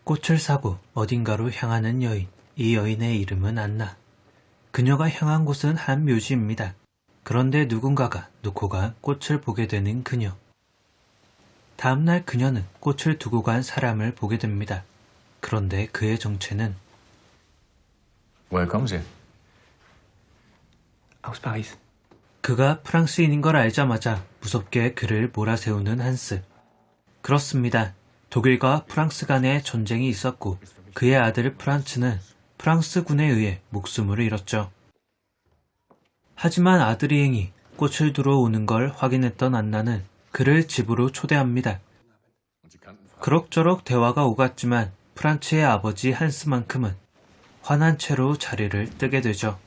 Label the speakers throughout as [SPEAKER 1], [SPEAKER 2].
[SPEAKER 1] 꽃을 사고 어딘가로 향하는 여인. 이 여인의 이름은 안나. 그녀가 향한 곳은 한 묘지입니다. 그런데 누군가가 놓고 간 꽃을 보게 되는 그녀. 다음날 그녀는 꽃을 두고 간 사람을 보게 됩니다. 그런데 그의 정체는
[SPEAKER 2] Woher kommen Sie? Aus Paris.
[SPEAKER 1] 그가 프랑스인인 걸 알자마자 무섭게 그를 몰아세우는 한스. 그렇습니다. 독일과 프랑스 간의 전쟁이 있었고 그의 아들 프란츠는 프랑스군에 의해 목숨을 잃었죠. 하지만 아들이 행히 꽃을 두러 오는 걸 확인했던 안나는 그를 집으로 초대합니다. 그럭저럭 대화가 오갔지만 프란츠의 아버지 한스만큼은 화난 채로 자리를 뜨게 되죠.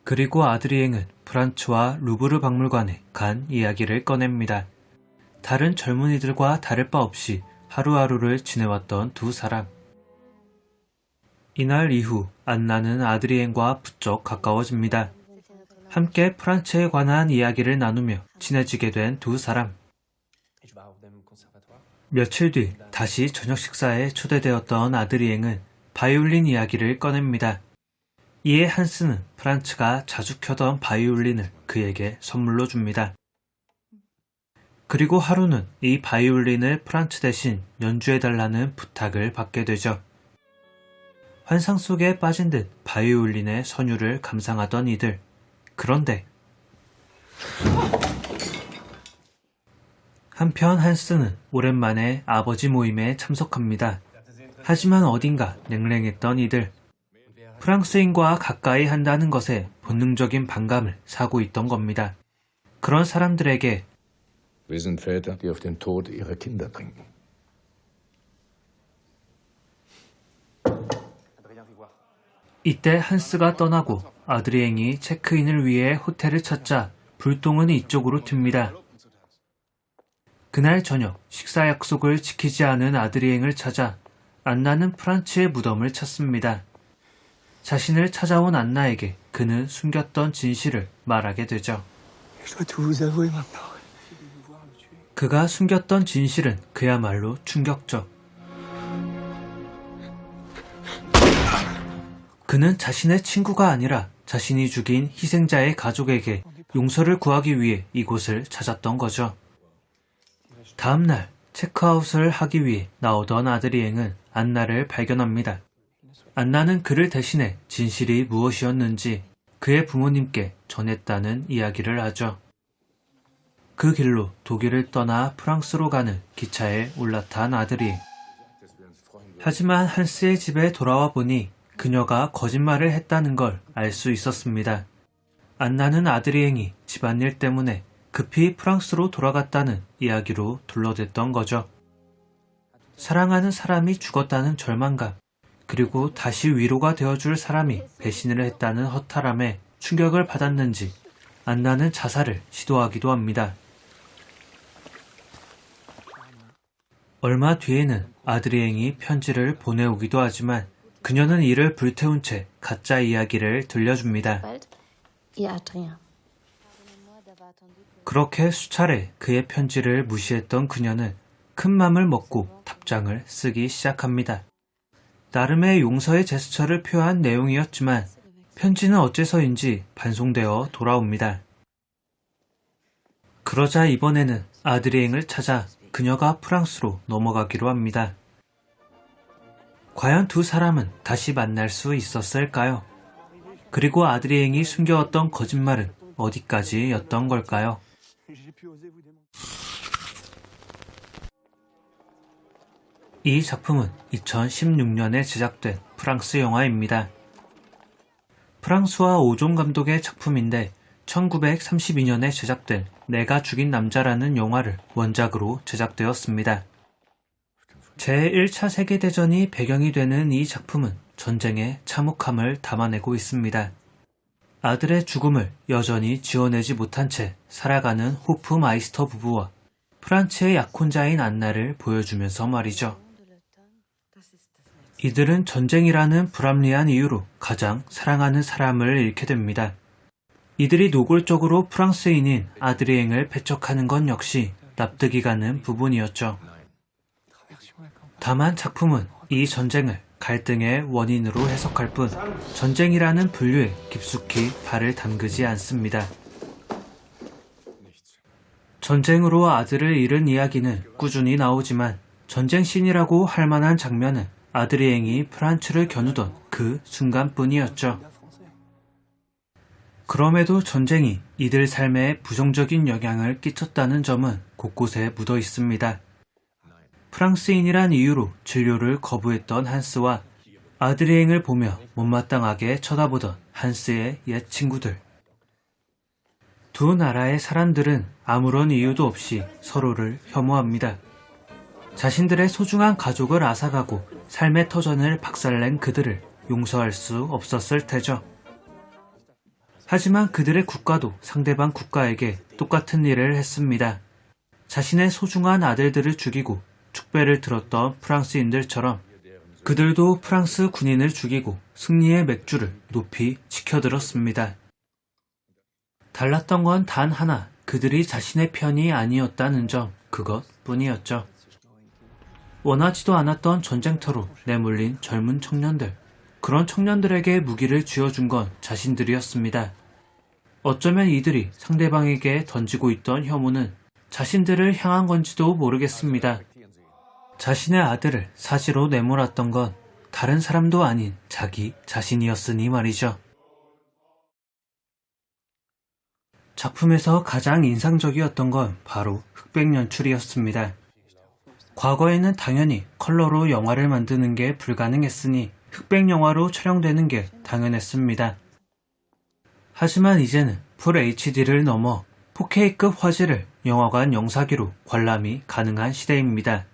[SPEAKER 1] 그리고 아드리앵은 프란츠와 루브르 박물관에 간 이야기를 꺼냅니다. 다른 젊은이들과 다를 바 없이 하루하루를 지내왔던 두 사람. 이날 이후 안나는 아드리앵과 부쩍 가까워집니다. 함께 프란츠에 관한 이야기를 나누며 친해지게 된 두 사람. 며칠 뒤 다시 저녁 식사에 초대되었던 아드리앵은 바이올린 이야기를 꺼냅니다. 이에 한스는 프란츠가 자주 켜던 바이올린을 그에게 선물로 줍니다. 그리고 하루는 이 바이올린을 프란츠 대신 연주해달라는 부탁을 받게 되죠. 환상 속에 빠진 듯 바이올린의 선율을 감상하던 이들. 그런데 한편 한스는 오랜만에 아버지 모임에 참석합니다. 하지만 어딘가 냉랭했던 이들. 프랑스인과 가까이 한다는 것에 본능적인 반감을 사고 있던 겁니다. 그런 사람들에게
[SPEAKER 2] Wir sind Väter, die auf den Tod ihrer Kinder trinken.
[SPEAKER 1] 이때 한스가 떠나고 아드리앵이 체크인을 위해 호텔을 찾자 불똥은 이쪽으로 튑니다. 그날 저녁 식사 약속을 지키지 않은 아드리앵을 찾아 안나는 프란츠의 무덤을 찾습니다. 자신을 찾아온 안나에게 그는 숨겼던 진실을 말하게 되죠. 그가 숨겼던 진실은 그야말로 충격적. 그는 자신의 친구가 아니라 자신이 죽인 희생자의 가족에게 용서를 구하기 위해 이곳을 찾았던 거죠. 다음날 체크아웃을 하기 위해 나오던 아드리앵은 안나를 발견합니다. 안나는 그를 대신해 진실이 무엇이었는지 그의 부모님께 전했다는 이야기를 하죠. 그 길로 독일을 떠나 프랑스로 가는 기차에 올라탄 아드리앵. 하지만 한스의 집에 돌아와 보니 그녀가 거짓말을 했다는 걸 알 수 있었습니다. 안나는 아드리앵이 집안일 때문에 급히 프랑스로 돌아갔다는 이야기로 둘러댔던 거죠. 사랑하는 사람이 죽었다는 절망감, 그리고 다시 위로가 되어줄 사람이 배신을 했다는 허탈함에 충격을 받았는지 안나는 자살을 시도하기도 합니다. 얼마 뒤에는 아드리앵이 편지를 보내오기도 하지만 그녀는 이를 불태운 채 가짜 이야기를 들려줍니다. 그렇게 수차례 그의 편지를 무시했던 그녀는 큰 맘을 먹고 답장을 쓰기 시작합니다. 나름의 용서의 제스처를 표한 내용이었지만 편지는 어째서인지 반송되어 돌아옵니다. 그러자 이번에는 아드리앵을 찾아 그녀가 프랑스로 넘어가기로 합니다. 과연 두 사람은 다시 만날 수 있었을까요? 그리고 아드리앵이 숨겨왔던 거짓말은 어디까지였던 걸까요? 이 작품은 2016년에 제작된 프랑스 영화입니다. 프랑스와 오존 감독의 작품인데 1932년에 제작된 내가 죽인 남자라는 영화를 원작으로 제작되었습니다. 제1차 세계대전이 배경이 되는 이 작품은 전쟁의 참혹함을 담아내고 있습니다. 아들의 죽음을 여전히 지워내지 못한 채 살아가는 호프마이스터 부부와 프란츠의 약혼자인 안나를 보여주면서 말이죠. 이들은 전쟁이라는 불합리한 이유로 가장 사랑하는 사람을 잃게 됩니다. 이들이 노골적으로 프랑스인인 아드리앵을 배척하는 건 역시 납득이 가는 부분이었죠. 다만 작품은 이 전쟁을 갈등의 원인으로 해석할 뿐 전쟁이라는 분류에 깊숙이 발을 담그지 않습니다. 전쟁으로 아들을 잃은 이야기는 꾸준히 나오지만 전쟁 씬이라고 할 만한 장면은 아드리앵이 프란츠를 겨누던 그 순간뿐이었죠. 그럼에도 전쟁이 이들 삶에 부정적인 영향을 끼쳤다는 점은 곳곳에 묻어 있습니다. 프랑스인이란 이유로 진료를 거부했던 한스와 아드리앵을 보며 못마땅하게 쳐다보던 한스의 옛 친구들. 두 나라의 사람들은 아무런 이유도 없이 서로를 혐오합니다. 자신들의 소중한 가족을 앗아가고 삶의 터전을 박살낸 그들을 용서할 수 없었을 테죠. 하지만 그들의 국가도 상대방 국가에게 똑같은 일을 했습니다. 자신의 소중한 아들들을 죽이고 축배를 들었던 프랑스인들처럼 그들도 프랑스 군인을 죽이고 승리의 맥주를 높이 치켜들었습니다. 달랐던 건 단 하나, 그들이 자신의 편이 아니었다는 점, 그것뿐이었죠. 원하지도 않았던 전쟁터로 내몰린 젊은 청년들, 그런 청년들에게 무기를 쥐어준 건 자신들이었습니다. 어쩌면 이들이 상대방에게 던지고 있던 혐오는 자신들을 향한 건지도 모르겠습니다. 자신의 아들을 사지로 내몰았던 건 다른 사람도 아닌 자기 자신이었으니 말이죠. 작품에서 가장 인상적이었던 건 바로 흑백 연출이었습니다. 과거에는 당연히 컬러로 영화를 만드는 게 불가능했으니 흑백 영화로 촬영되는 게 당연했습니다. 하지만 이제는 풀 HD를 넘어 4K급 화질을 영화관 영사기로 관람이 가능한 시대입니다.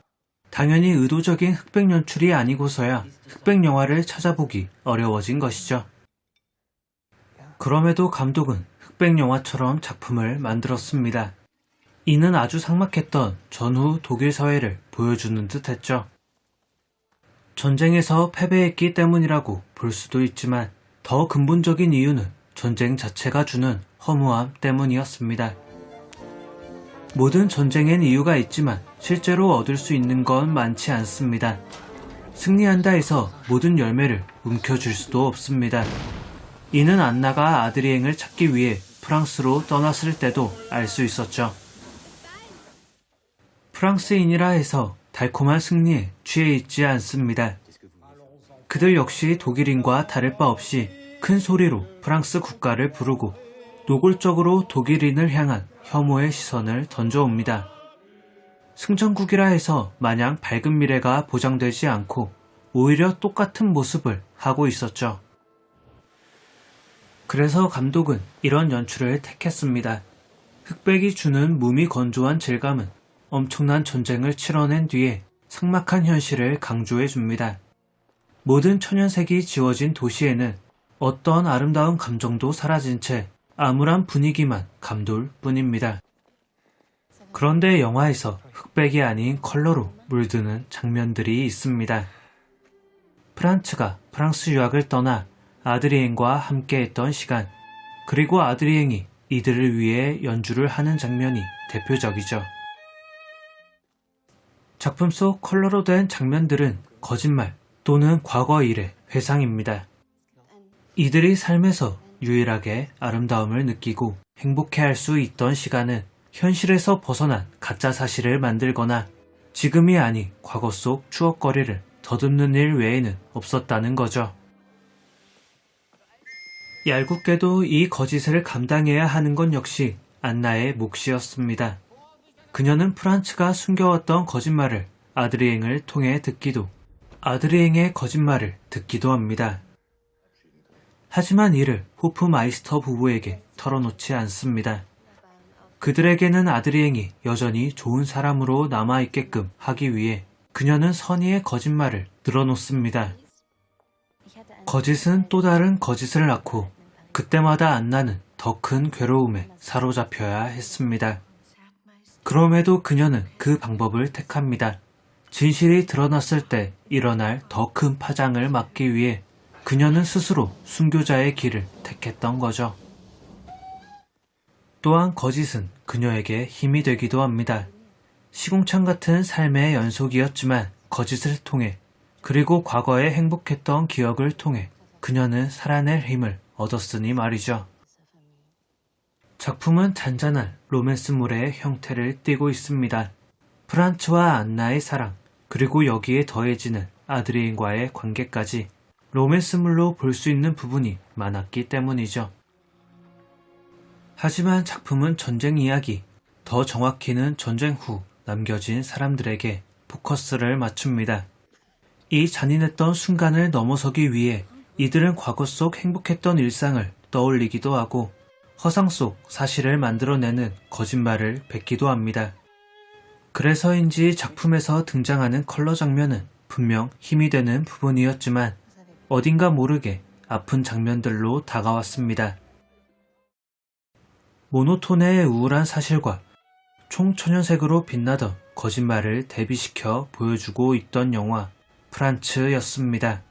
[SPEAKER 1] 당연히 의도적인 흑백 연출이 아니고서야 흑백 영화를 찾아보기 어려워진 것이죠. 그럼에도 감독은 흑백 영화처럼 작품을 만들었습니다. 이는 아주 삭막했던 전후 독일 사회를 보여주는 듯 했죠. 전쟁에서 패배했기 때문이라고 볼 수도 있지만 더 근본적인 이유는 전쟁 자체가 주는 허무함 때문이었습니다. 모든 전쟁엔 이유가 있지만 실제로 얻을 수 있는 건 많지 않습니다. 승리한다 해서 모든 열매를 움켜쥘 수도 없습니다. 이는 안나가 아드리앵을 찾기 위해 프랑스로 떠났을 때도 알 수 있었죠. 프랑스인이라 해서 달콤한 승리에 취해 있지 않습니다. 그들 역시 독일인과 다를 바 없이 큰 소리로 프랑스 국가를 부르고 노골적으로 독일인을 향한 혐오의 시선을 던져옵니다. 승전국이라 해서 마냥 밝은 미래가 보장되지 않고 오히려 똑같은 모습을 하고 있었죠. 그래서 감독은 이런 연출을 택했습니다. 흑백이 주는 무미 건조한 질감은 엄청난 전쟁을 치러낸 뒤에 삭막한 현실을 강조해줍니다. 모든 천연색이 지워진 도시에는 어떤 아름다운 감정도 사라진 채 암울한 분위기만 감돌 뿐입니다. 그런데 영화에서 흑백이 아닌 컬러로 물드는 장면들이 있습니다. 프란츠가 프랑스 유학을 떠나 아드리앵과 함께했던 시간, 그리고 아드리앵이 이들을 위해 연주를 하는 장면이 대표적이죠. 작품 속 컬러로 된 장면들은 거짓말 또는 과거 일의 회상입니다. 이들이 삶에서 유일하게 아름다움을 느끼고 행복해할 수 있던 시간은 현실에서 벗어난 가짜 사실을 만들거나 지금이 아닌 과거 속 추억거리를 더듬는 일 외에는 없었다는 거죠. 얄궂게도 이 거짓을 감당해야 하는 건 역시 안나의 몫이었습니다. 그녀는 프란츠가 숨겨왔던 거짓말을 아드리앵을 통해 듣기도, 아드리앵의 거짓말을 듣기도 합니다. 하지만 이를 호프마이스터 부부에게 털어놓지 않습니다. 그들에게는 아드리앵이 여전히 좋은 사람으로 남아있게끔 하기 위해 그녀는 선의의 거짓말을 늘어놓습니다. 거짓은 또 다른 거짓을 낳고 그때마다 안나는 더 큰 괴로움에 사로잡혀야 했습니다. 그럼에도 그녀는 그 방법을 택합니다. 진실이 드러났을 때 일어날 더 큰 파장을 막기 위해 그녀는 스스로 순교자의 길을 택했던 거죠. 또한 거짓은 그녀에게 힘이 되기도 합니다. 시궁창 같은 삶의 연속이었지만 거짓을 통해 그리고 과거에 행복했던 기억을 통해 그녀는 살아낼 힘을 얻었으니 말이죠. 작품은 잔잔한 로맨스물의 형태를 띠고 있습니다. 프란츠와 안나의 사랑, 그리고 여기에 더해지는 아드리엔과의 관계까지 로맨스물로 볼 수 있는 부분이 많았기 때문이죠. 하지만 작품은 전쟁 이야기, 더 정확히는 전쟁 후 남겨진 사람들에게 포커스를 맞춥니다. 이 잔인했던 순간을 넘어서기 위해 이들은 과거 속 행복했던 일상을 떠올리기도 하고 허상 속 사실을 만들어내는 거짓말을 뱉기도 합니다. 그래서인지 작품에서 등장하는 컬러 장면은 분명 힘이 되는 부분이었지만 어딘가 모르게 아픈 장면들로 다가왔습니다. 모노톤의 우울한 사실과 총천연색으로 빛나던 거짓말을 대비시켜 보여주고 있던 영화 프란츠였습니다.